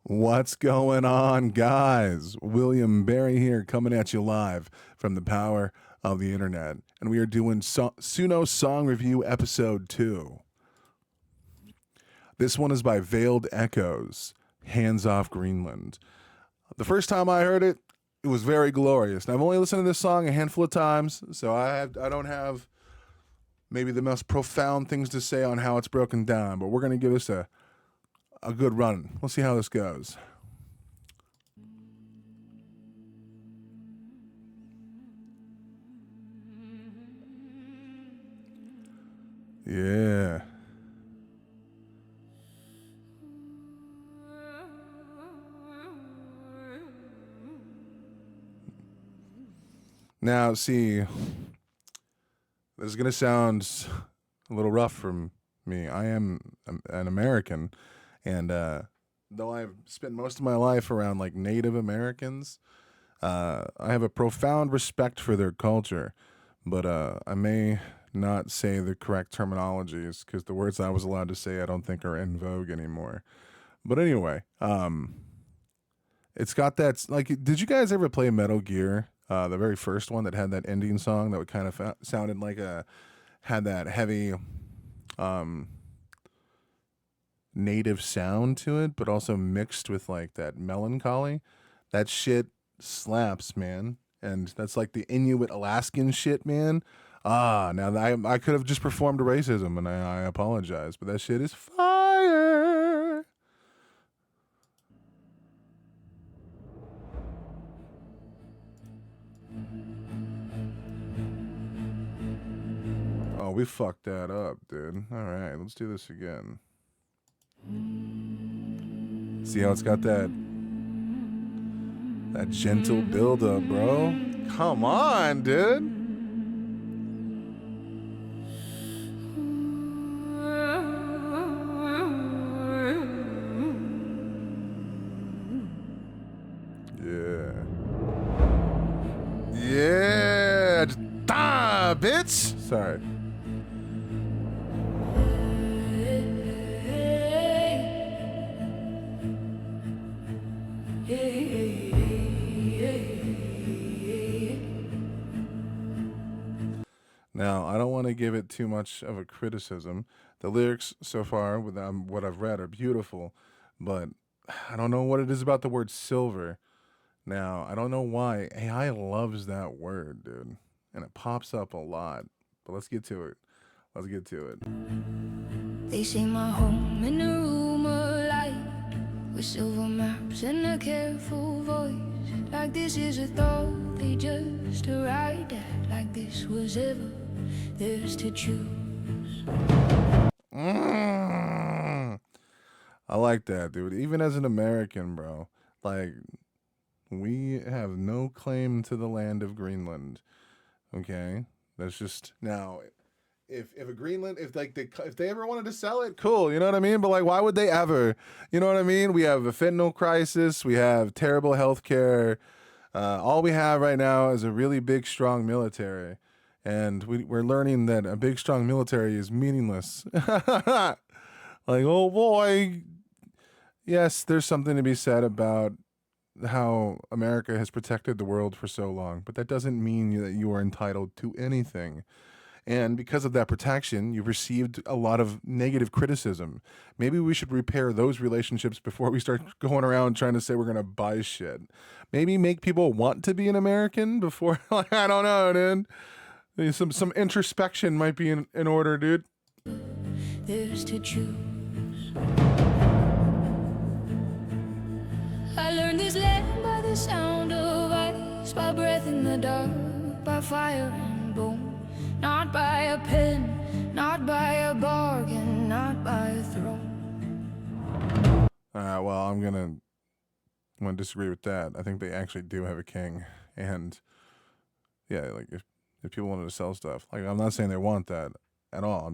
What's going on, guys? William Barry here, coming at you live from the power of the internet. And we are doing Suno Song Review Episode 2. This one is by Veiled Echoes, Hands Off Greenland. The first time I heard it, it was very glorious. And I've only listened to this song a handful of times, so I don't have maybe the most profound things to say on how it's broken down, but we're going to give this a good run. We'll see how this goes. Yeah. Now, see, this is going to sound a little rough from me. I am an American, and though I've spent most of my life around like Native Americans, I have a profound respect for their culture, but I may not say the correct terminologies because the words I was allowed to say I don't think are in vogue anymore. But anyway, it's got that, like, did you guys ever play Metal Gear? The very first one that had that ending song that would kind of sounded like had that heavy native sound to it, but also mixed with like that melancholy. That shit slaps, man. And that's like the Inuit Alaskan shit, man. Now I could have just performed racism, and I apologize, but that shit is fire. Oh, we fucked that up, dude. All right, let's do this again. See how it's got that gentle build up, bro? Come on, dude. Yeah. Yeah. Bitch. Sorry. Now, I don't want to give it too much of a criticism. The lyrics so far, with what I've read, are beautiful, but I don't know what it is about the word silver. Now, I don't know why. AI loves that word, dude, and it pops up a lot. But let's get to it. Let's get to it. They say my home in a room of light, with silver maps and a careful voice. Like this is a thought they just arrived at. Like this was ever theirs to choose. I like that, dude. Even as an American, bro, like, we have no claim to the land of Greenland. Okay, that's just now. If a Greenland, if they ever wanted to sell it, cool. You know what I mean? But like, why would they ever? You know what I mean? We have a fentanyl crisis. We have terrible health care. All we have right now is a really big, strong military, and we're learning that a big, strong military is meaningless. Like, oh boy, yes, there's something to be said about how America has protected the world for so long, but that doesn't mean that you are entitled to anything. And because of that protection, you've received a lot of negative criticism. Maybe we should repair those relationships before we start going around trying to say we're going to buy shit. Maybe make people want to be an American before, like, I don't know, dude. Some introspection might be in order, dude. There's to choose. I learned this land by the sound of ice, by breath in the dark, by fire and bone. Not by a pen, not by a bargain, not by a throne. Well, I'm gonna disagree with that. I think they actually do have a king, and yeah, like if people wanted to sell stuff, like, I'm not saying they want that at all.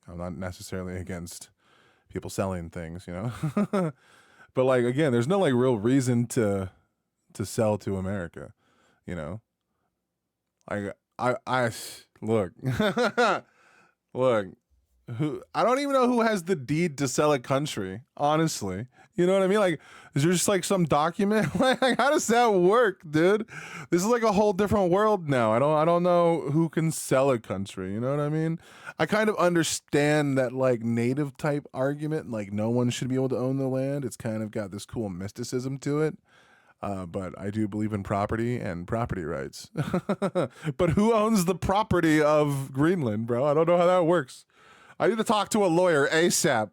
I'm not necessarily against people selling things, you know. But like, again, there's no like real reason to sell to America, you know. Like I look, look. who I don't even know who has the deed to sell a country, honestly. You know what I mean? Like, is there just like some document? Like, how does that work, dude? This is like a whole different world now. I don't know who can sell a country. You know what I mean? I kind of understand that like native type argument, like no one should be able to own the land. It's kind of got this cool mysticism to it. But I do believe in property and property rights. But who owns the property of Greenland, bro? I don't know how that works. I need to talk to a lawyer ASAP.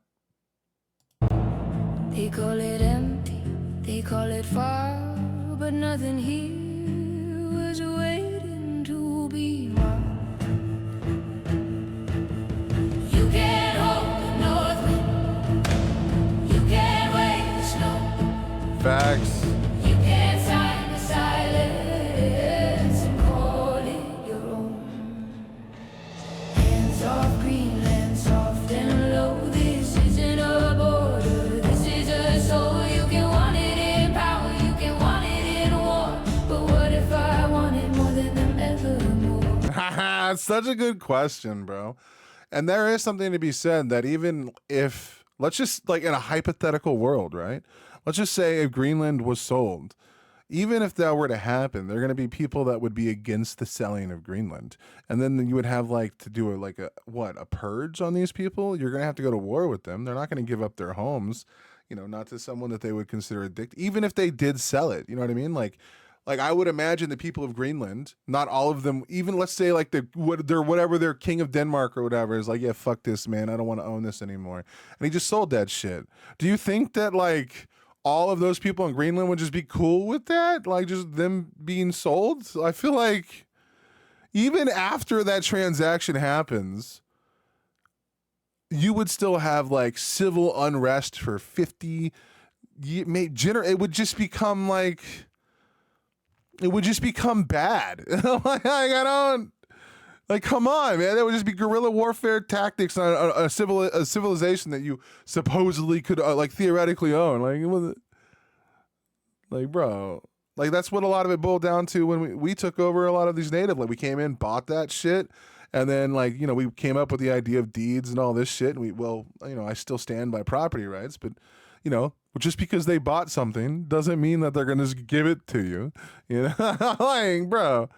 They call it empty, they call it far, but nothing here was waiting to be mine. You can't hold the north wind, you can't wait the snow. Facts. You can't sign the silence and call it your own. Hands off Greenland, soft and low. This isn't a border, this is a soul. You can want it in power, you can want it in war. But what if I want it more than them evermore? It's such a good question, bro. And there is something to be said that even if, let's just like in a hypothetical world, right? Let's just say if Greenland was sold, even if that were to happen, there are going to be people that would be against the selling of Greenland. And then you would have like to do a purge on these people. You're going to have to go to war with them. They're not going to give up their homes, not to someone that they would consider addicted, even if they did sell it. You know what I mean? Like I would imagine the people of Greenland, not all of them, even let's say like whatever their king of Denmark or whatever is like, yeah, fuck this, man. I don't want to own this anymore. And he just sold that shit. Do you think that like all of those people in Greenland would just be cool with that? Like just them being sold? I feel like even after that transaction happens, you would still have like civil unrest for 50 years. It would just become like, it would just become bad. Like, I don't, like, come on, man. That would just be guerrilla warfare tactics on a civilization that you supposedly could, like, theoretically own. Like, it was, like, bro, like, that's what a lot of it boiled down to when we took over a lot of these native. Like, we came in, bought that shit, and then, like, we came up with the idea of deeds and all this shit. And I still stand by property rights, but, just because they bought something doesn't mean that they're going to just give it to you. Like, bro.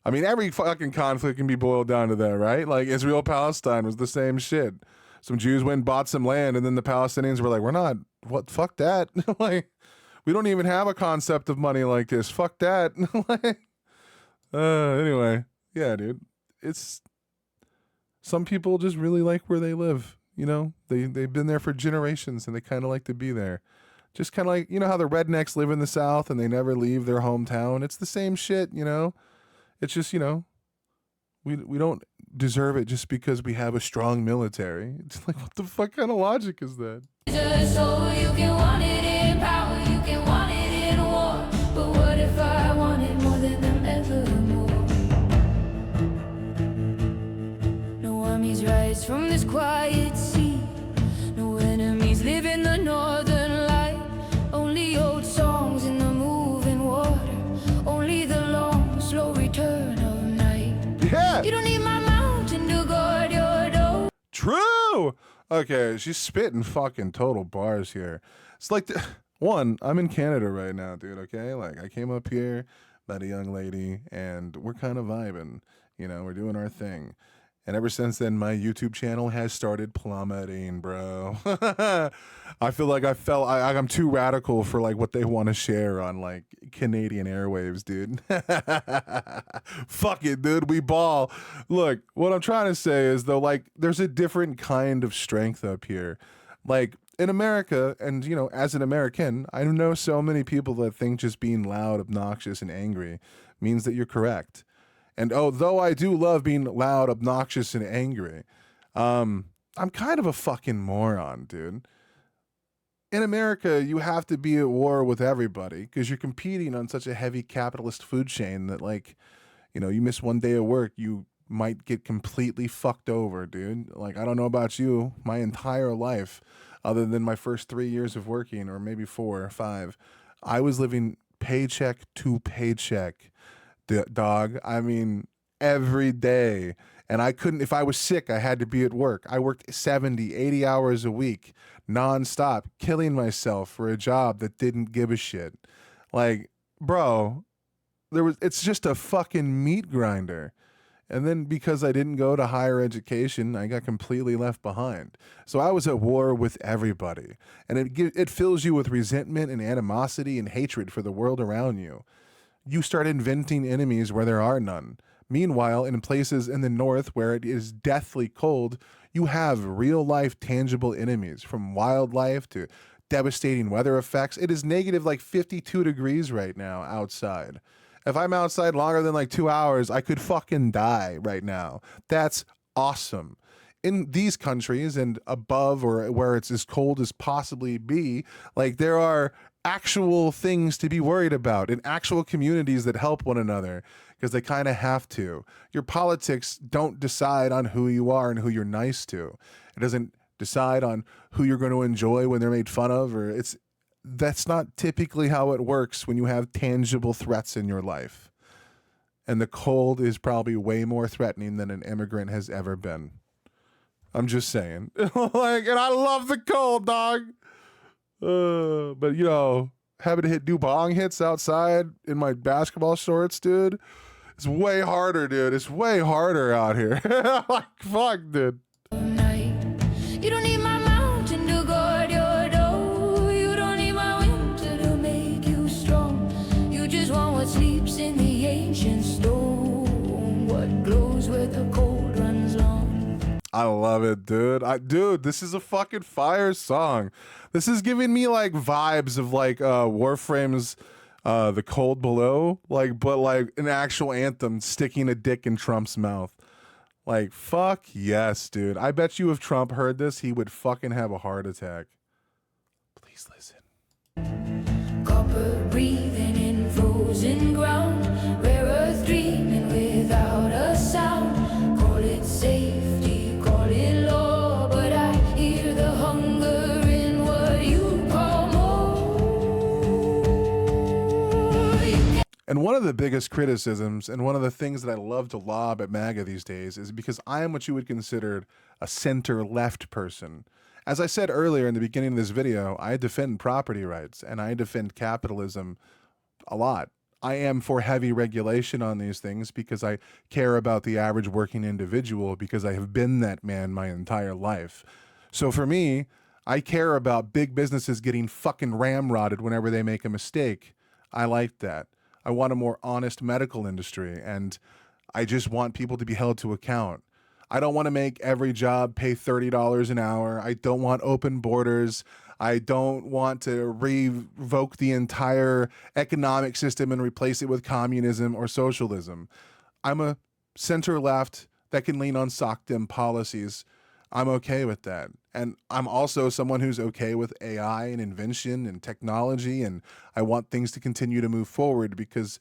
I mean, every fucking conflict can be boiled down to that, right? Like, Israel-Palestine was the same shit. Some Jews went and bought some land, and then the Palestinians were like, fuck that. Like, we don't even have a concept of money like this. Fuck that. Like, anyway, yeah, dude. It's, some people just really like where they live. They've been there for generations and they kind of like to be there. Just kind of like, how the rednecks live in the South and they never leave their hometown. It's the same shit, It's just, we don't deserve it just because we have a strong military. It's like, what the fuck kind of logic is that? So you can want it in power, you can want it in war. But what if I want it more than them evermore? No armies rise from this quiet sea. No enemies live in the northern light. Only old songs in the moving water. Only the long, slow return of night. Yeah. You don't need my mountain to guard your door. True. Okay, she's spitting fucking total bars here. It's like, one, I'm in Canada right now, dude, okay? Like, I came up here, met a young lady, and we're kind of vibing. We're doing our thing. And ever since then, my YouTube channel has started plummeting, bro. I feel like I'm too radical for like what they want to share on like Canadian airwaves, dude. Fuck it, dude. We ball. Look, what I'm trying to say is though, like, there's a different kind of strength up here. Like in America, and as an American, I know so many people that think just being loud, obnoxious, and angry means that you're correct. And though I do love being loud, obnoxious, and angry, I'm kind of a fucking moron, dude. In America, you have to be at war with everybody because you're competing on such a heavy capitalist food chain that, like, you miss one day of work, you might get completely fucked over, dude. Like, I don't know about you, my entire life, other than my first 3 years of working, or maybe 4 or 5, I was living paycheck to paycheck. Dog, I mean, every day. And I couldn't, if I was sick, I had to be at work. I worked 70, 80 hours a week, nonstop, killing myself for a job that didn't give a shit. Like, bro, it's just a fucking meat grinder. And then because I didn't go to higher education, I got completely left behind. So I was at war with everybody. And it fills you with resentment and animosity and hatred for the world around you. You start inventing enemies where there are none. Meanwhile, in places in the north where it is deathly cold, you have real life tangible enemies, from wildlife to devastating weather effects. It is negative like 52 degrees right now outside. If I'm outside longer than like 2 hours, I could fucking die right now. That's awesome. In these countries and above, or where it's as cold as possibly be, like, there are actual things to be worried about in actual communities that help one another, because they kind of have to. Your politics don't decide on who you are and who you're nice to. It doesn't decide on who you're going to enjoy when they're made fun of, or that's not typically how it works when you have tangible threats in your life. And the cold is probably way more threatening than an immigrant has ever been. I'm just saying. Like, and I love the cold, dog. But you know, having to hit dubong hits outside in my basketball shorts, dude, it's way harder, dude. It's way harder out here. Like, fuck, dude. You don't need my mountain to guard your door. You don't need my winter to make you strong. You just want what sleeps in the ancient stone, what glows where the cold runs long. I love it, dude. Dude, this is a fucking fire song. This is giving me like vibes of like Warframe's The Cold Below, like, but like an actual anthem sticking a dick in Trump's mouth. Like, fuck yes, dude. I bet you if Trump heard this, he would fucking have a heart attack. Please listen. Copper breathing in frozen ground, rare earth dreaming without a sound. Call it safety, call it law, but I hear the hunger in what you call more. And one of the biggest criticisms, and one of the things that I love to lob at MAGA these days, is because I am what you would consider a center-left person. As I said earlier in the beginning of this video, I defend property rights, and I defend capitalism a lot. I am for heavy regulation on these things because I care about the average working individual, because I have been that man my entire life. So for me, I care about big businesses getting fucking ramrodded whenever they make a mistake. I like that. I want a more honest medical industry, and I just want people to be held to account. I don't want to make every job pay $30 an hour. I don't want open borders. I don't want to revoke the entire economic system and replace it with communism or socialism. I'm a center left that can lean on SOCDEM policies. I'm okay with that. And I'm also someone who's okay with AI and invention and technology, and I want things to continue to move forward, because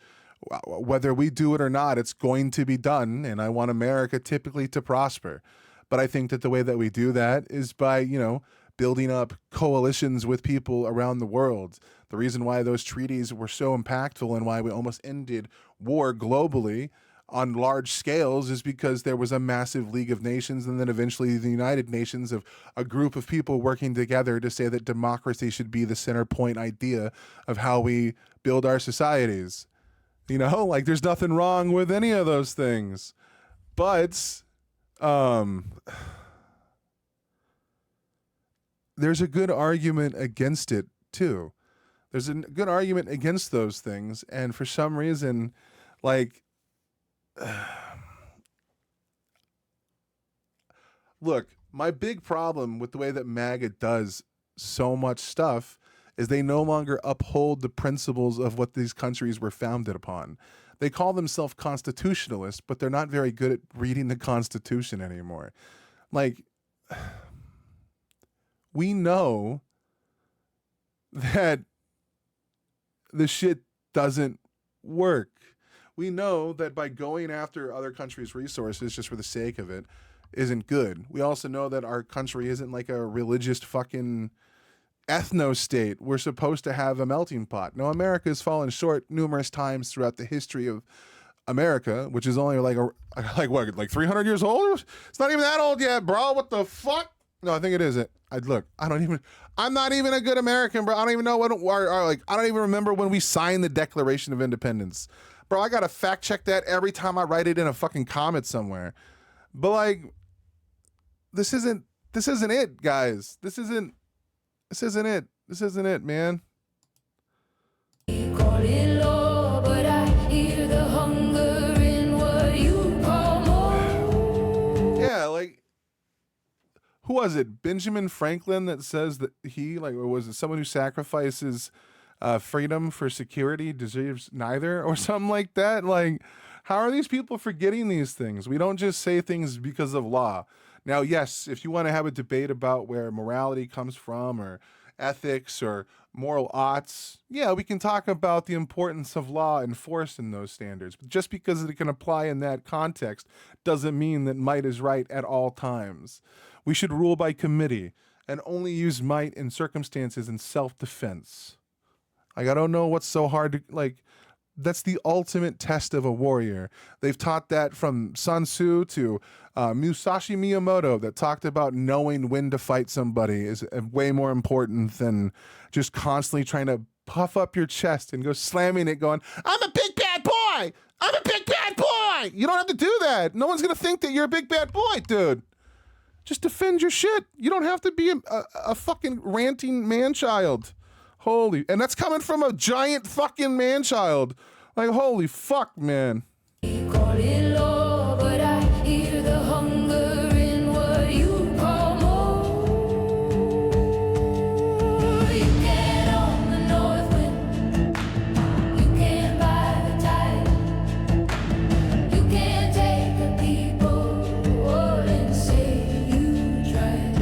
whether we do it or not, it's going to be done, and I want America typically to prosper. But I think that the way that we do that is by, you know, building up coalitions with people around the world. The reason why those treaties were so impactful and why we almost ended war globally on large scales is because there was a massive League of Nations, and then eventually the United Nations, of a group of people working together to say that democracy should be the center point idea of how we build our societies. You know, like, there's nothing wrong with any of those things. But there's a good argument against it too. There's a good argument against those things, and for some reason, like, look, my big problem with the way that MAGA does so much stuff is they no longer uphold the principles of what these countries were founded upon. They call themselves constitutionalists, but they're not very good at reading the Constitution anymore. Like, we know that the shit doesn't work. We know that by going after other countries' resources just for the sake of it isn't good. We also know that our country isn't like a religious fucking ethno state. We're supposed to have a melting pot. Now, America has fallen short numerous times throughout the history of America, which is only like what, like 300 years old? It's not even that old yet, bro. What the fuck? No, I think it isn't. I'm not even a good American, bro. I don't even know I don't even remember when we signed the Declaration of Independence. Bro, I gotta fact check that every time I write it in a fucking comment somewhere. But like, this isn't it, guys. This isn't it, man. Call it law, but I hear the hunger in what you call more. Yeah, like, who was it? Benjamin Franklin that says that or was it someone who sacrifices freedom for security deserves neither, or something like that? Like, how are these people forgetting these things? We don't just say things because of law. Now, yes, if you want to have a debate about where morality comes from, or ethics, or moral oughts, yeah, we can talk about the importance of law enforcing those standards. But just because it can apply in that context doesn't mean that might is right at all times. We should rule by committee and only use might in circumstances in self-defense. Like, I don't know what's so hard to, like, that's the ultimate test of a warrior. They've taught that from Sun Tzu to Musashi Miyamoto, that talked about knowing when to fight somebody is way more important than just constantly trying to puff up your chest and go slamming it going, I'm a big bad boy! I'm a big bad boy! You don't have to do that. No one's going to think that you're a big bad boy, dude. Just defend your shit. You don't have to be a fucking ranting man-child. And that's coming from a giant fucking man-child. Like, holy fuck, man. Call it law, but I hear the hunger in what you call more. You can't own the north wind. You can't buy the tide. You can't take the people and say you tried.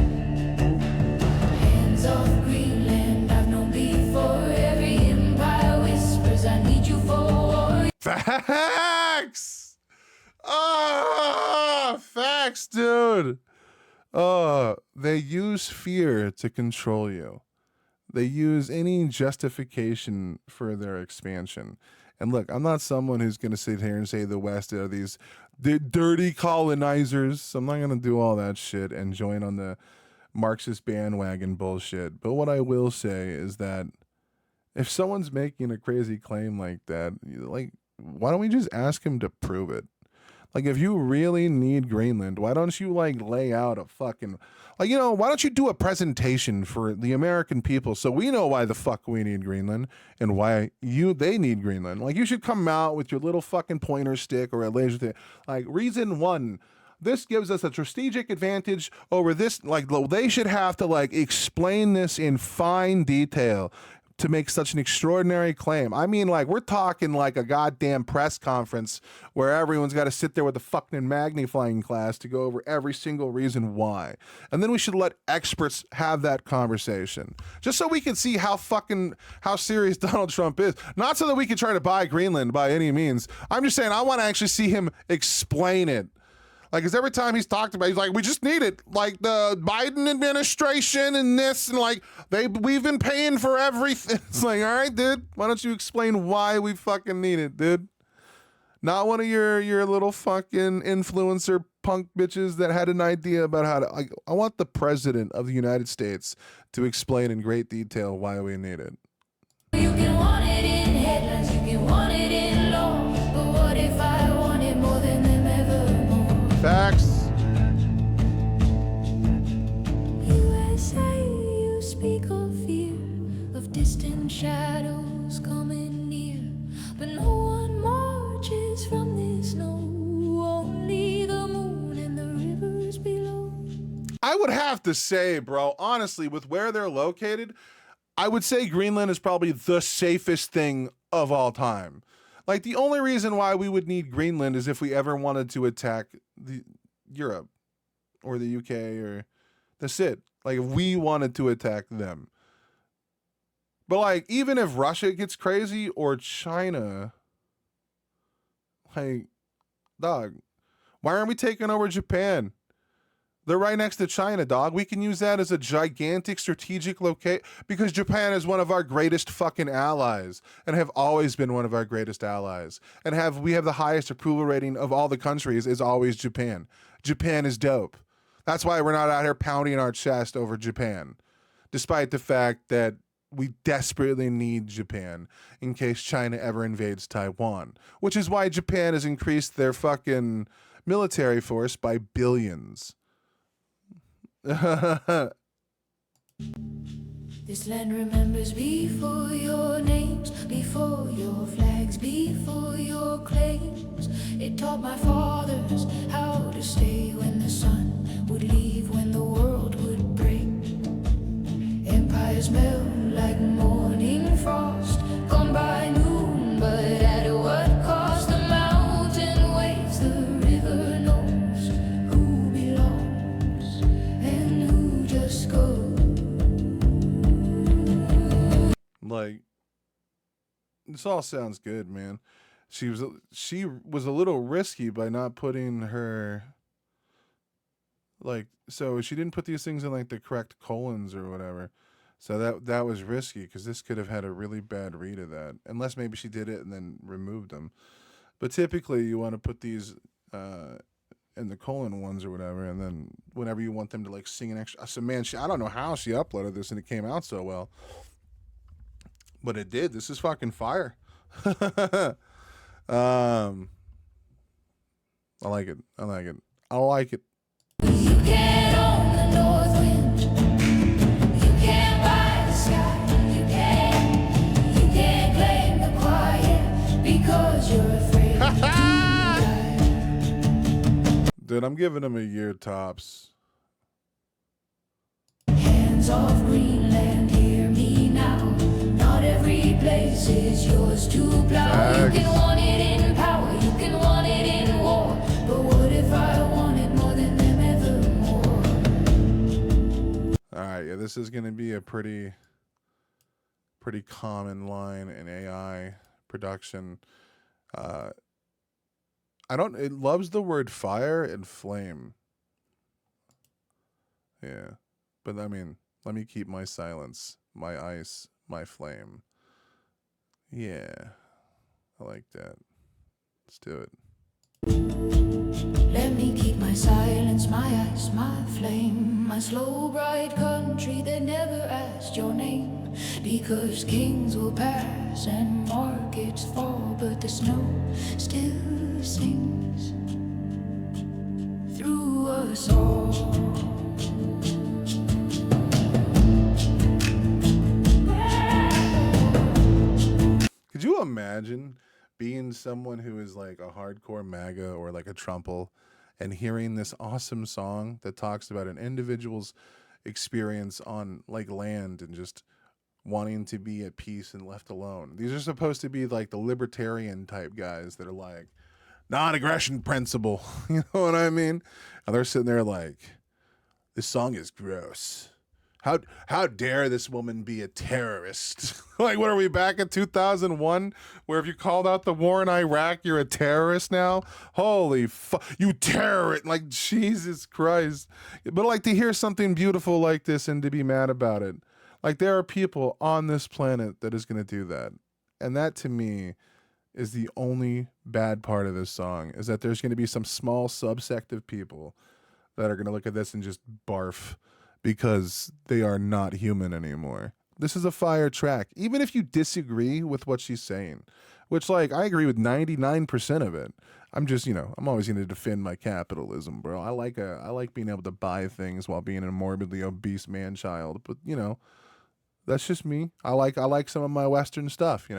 Hands off Greenland, I've known before. Every empire whispers, I need you for war. Facts! Facts, dude. They use fear to control you. They use any justification for their expansion. And look, I'm not someone who's going to sit here and say the West are these dirty colonizers. I'm not going to do all that shit and join on the Marxist bandwagon bullshit. But what I will say is that if someone's making a crazy claim like that, like, why don't we just ask him to prove it? Like, if you really need Greenland, why don't you, like, lay out a fucking, like, you know, why don't you do a presentation for the American people so we know why the fuck we need Greenland and why they need Greenland? Like, you should come out with your little fucking pointer stick or a laser thing. Like, reason one, this gives us a strategic advantage over this. Like, they should have to, like, explain this in fine detail to make such an extraordinary claim. I mean, like, we're talking like a goddamn press conference where everyone's got to sit there with a fucking magnifying glass to go over every single reason why. And then we should let experts have that conversation, just so we can see how serious Donald Trump is. Not so that we can try to buy Greenland by any means. I'm just saying I want to actually see him explain it. Like, because every time he's talked about it, he's like, we just need it. Like, the Biden administration and this, and like, we've been paying for everything. It's like, all right, dude, why don't you explain why we fucking need it, dude? Not one of your little fucking influencer punk bitches that had an idea about how to, like, I want the president of the United States to explain in great detail why we need it. You can want it in headlines, you can want it in law, but what if I want it more than them evermore? Facts. USA, you speak of fear, of distant shadows coming near, but no one marches from this snow, only the moon and the rivers below. I would have to say, bro, honestly, with where they're located, I would say Greenland is probably the safest thing of all time. Like, the only reason why we would need Greenland is if we ever wanted to attack Europe or the UK, or that's it. Like, if we wanted to attack them. But, like, even if Russia gets crazy or China, like, dog, why aren't we taking over Japan? They're right next to China, dog. We can use that as a gigantic strategic location because Japan is one of our greatest fucking allies and have always been one of our greatest allies. And we have the highest approval rating of all the countries is always Japan. Japan is dope. That's why we're not out here pounding our chest over Japan, despite the fact that we desperately need Japan in case China ever invades Taiwan, which is why Japan has increased their fucking military force by billions. This land remembers before your names, before your flags, before your claims. It taught my fathers how to stay when the sun would leave, when the world would break. Empires melt like morning frost, gone by noon, but at what cost? The mountain waits, the river knows who belongs and who just goes. Like, this all sounds good, man. She was a little risky by not putting her, like, so she didn't put these things in like the correct colons or whatever. So that was risky because this could have had a really bad read of that, unless maybe she did it and then removed them. But typically, you want to put these in the colon ones or whatever, and then whenever you want them to like sing an extra. So man, I don't know how she uploaded this and it came out so well. But it did. This is fucking fire. I like it. I like it. I like it. You can't own the north wind. You can't buy the sky. You can't claim the quiet because you're afraid to die. Dude, I'm giving him a year tops. Hands off Greenland, hear me now. Not every place is yours to plow. Facts. You can want it in power, you can want it in war. But what if I want it more than them evermore? Alright, yeah, this is gonna be a pretty common line in AI production. It loves the word fire and flame. Yeah. But I mean, let me keep my silence, my ice, my flame. Yeah. I like that. Let's do it. Let me keep my silence, my ice, my flame, my slow bright country that never asked your name. Because kings will pass and markets fall, but the snow still sings through us all. Could you imagine being someone who is like a hardcore MAGA or like a Trumple and hearing this awesome song that talks about an individual's experience on like land and just wanting to be at peace and left alone? These are supposed to be like the libertarian type guys that are like non-aggression principle. You know what I mean? And they're sitting there like, this song is gross. How dare this woman be a terrorist? Like, what are we back in 2001 where if you called out the war in Iraq, you're a terrorist now? Holy fuck, you terrorist. Like, Jesus Christ. But like to hear something beautiful like this and to be mad about it. Like, there are people on this planet that is going to do that. And that to me is the only bad part of this song, is that there's going to be some small subsect of people that are going to look at this and just barf because they are not human anymore. This is a fire track, even if you disagree with what she's saying, which, like, I agree with 99% of it. I'm just, I'm always going to defend my capitalism, bro. I like being able to buy things while being a morbidly obese man-child, but that's just me. I like some of my Western stuff,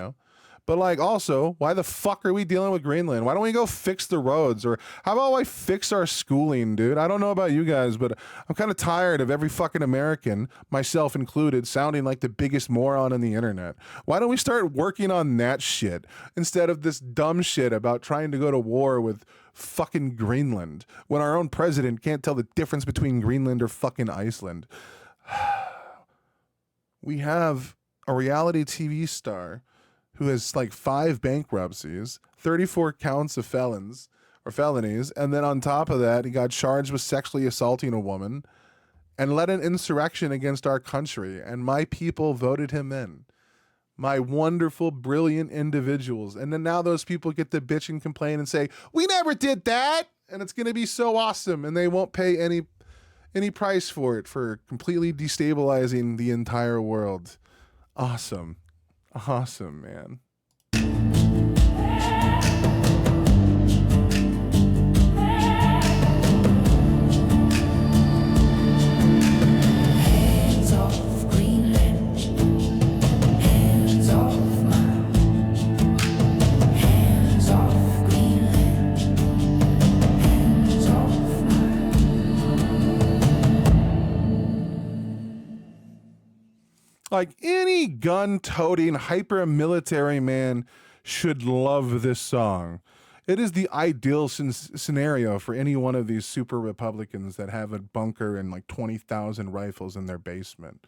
But like, also, why the fuck are we dealing with Greenland? Why don't we go fix the roads? Or how about we fix our schooling, dude? I don't know about you guys, but I'm kind of tired of every fucking American, myself included, sounding like the biggest moron on the internet. Why don't we start working on that shit instead of this dumb shit about trying to go to war with fucking Greenland when our own president can't tell the difference between Greenland or fucking Iceland? We have a reality TV star who has like 5 bankruptcies, 34 counts of felons, or felonies. And then on top of that, he got charged with sexually assaulting a woman and led an insurrection against our country. And my people voted him in. My wonderful, brilliant individuals. And then now those people get to bitch and complain and say, we never did that. And it's going to be so awesome. And they won't pay any price for it, for completely destabilizing the entire world. Awesome. Awesome, man. Hands off Greenland. Hands off hands off Greenland. Hands off Like any gun-toting, hyper-military man should love this song. It is the ideal scenario for any one of these super Republicans that have a bunker and like 20,000 rifles in their basement.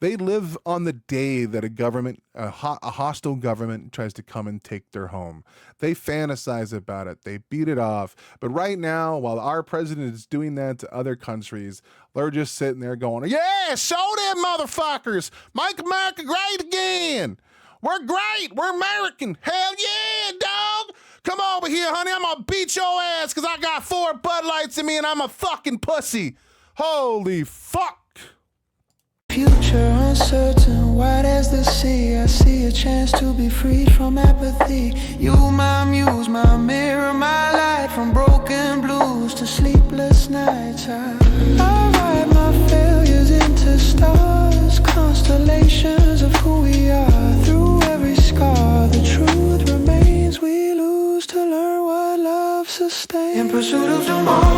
They live on the day that a hostile government tries to come and take their home. They fantasize about it. They beat it off. But right now, while our president is doing that to other countries, they're just sitting there going, yeah, show them motherfuckers. Make America great again. We're great. We're American. Hell yeah, dog. Come over here, honey. I'm going to beat your ass because I got 4 Bud Lights in me and I'm a fucking pussy. Holy fuck. Future uncertain, wide as the sea. I see a chance to be freed from apathy. You, my muse, my mirror, my light. From broken blues to sleepless nights, I write my failures into stars, constellations of who we are. Through every scar, the truth remains. We lose to learn what love sustains. In pursuit of tomorrow.